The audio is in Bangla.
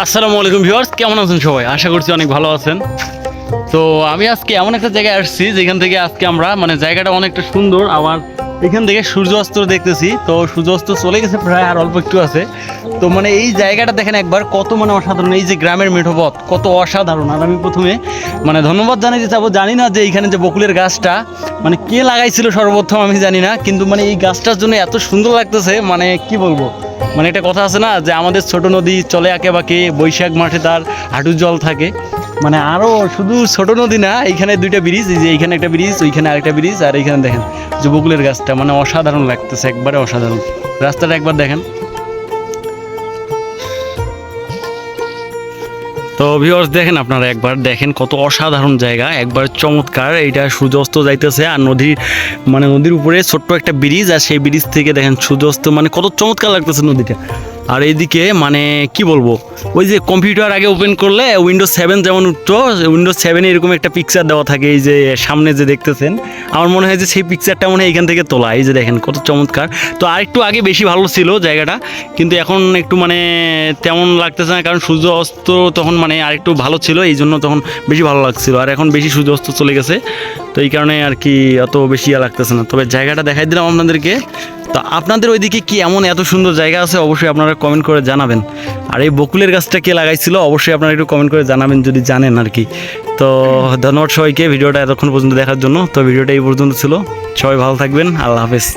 আসসালামু আলাইকুম ভিউয়ার্স, কেমন আছেন সবাই? আশা করছি অনেক ভালো আছেন। তো আমি আজকে এমন একটা জায়গায় আসছি যেখান থেকে আজকে আমরা জায়গাটা অনেকটা সুন্দর। আবার এখান থেকে সূর্যাস্ত দেখতেছি। তো সূর্যাস্ত চলে গেছে প্রায়, আর অল্প একটু আছে। তো এই জায়গাটা দেখেন একবার, কত অসাধারণ। এই যে গ্রামের মেঠোপথ কত অসাধারণ। আর আমি প্রথমে ধন্যবাদ জানাইতে চাবো। জানি না যে এইখানে যে বকুলের গাছটা কে লাগাইছিল সর্বপ্রথম, আমি জানি না, কিন্তু এই গাছটার জন্য এত সুন্দর লাগতেছে, কি বলবো। একটা কথা আছে না যে আমাদের ছোট নদী চলে আঁকে বাঁকে, বৈশাখ মাঠে তার হাঁটুর জল থাকে। আরও শুধু ছোট নদী না, এইখানে দুইটা ব্রিজ, এই যে এইখানে একটা ব্রিজ, ওইখানে আরেকটা ব্রিজ, আর এইখানে দেখেন যে বকুলের গাছটা অসাধারণ লাগতেছে, একবারে অসাধারণ। রাস্তাটা একবার দেখেন। তো ভিউয়ার্স দেখেন, আপনারা একবার দেখেন কত অসাধারণ জায়গা, একবার চমৎকার। এইটা সূর্যাস্ত যাইতেছে, আর নদীর নদীর উপরে ছোট্ট একটা ব্রিজ, আর সেই ব্রিজ থেকে দেখেন সূর্যাস্ত, কত চমৎকার লাগতেছে নদীটা। আর এইদিকে কি বলবো, ওই যে কম্পিউটার আগে ওপেন করলে উইন্ডোজ 7 যেমন উঠতো, উইন্ডোজ 7 এরকম একটা পিকচার দেওয়া থাকে, এই যে সামনে যে দেখতেছেন, আমার মনে হয় যে সেই পিকচারটা এইখান থেকে তোলা। এই যে দেখেন কত চমৎকার। তো আরেকটু আগে বেশি ভালো ছিল জায়গাটা, কিন্তু এখন একটু তেমন লাগতেছে না, কারণ সূর্য অস্ত তখন আরেকটু ভালো ছিল, এই জন্য তখন বেশি ভালো লাগছিল। আর এখন বেশি সূর্য অস্ত চলে গেছে, তো এই কারণে আর কি অত বেশি লাগতেছে না। তবে জায়গাটা দেখাই দিলাম আপনাদেরকে। তো আপনাদের ওইদিকে কি এমন এত সুন্দর জায়গা আছে, অবশ্যই আপনারা কমেন্ট করে জানাবেন। আর এই বকুলের গাছটা কে লাগাইছিল, অবশ্যই আপনারা একটু কমেন্ট করে জানাবেন যদি জানেন আর কি। তো ধন্যবাদ সবাইকে ভিডিওটা এতক্ষণ পর্যন্ত দেখার জন্য। তো ভিডিওটা এই পর্যন্ত ছিল। সবাই ভালো থাকবেন, আল্লাহ হাফেজ।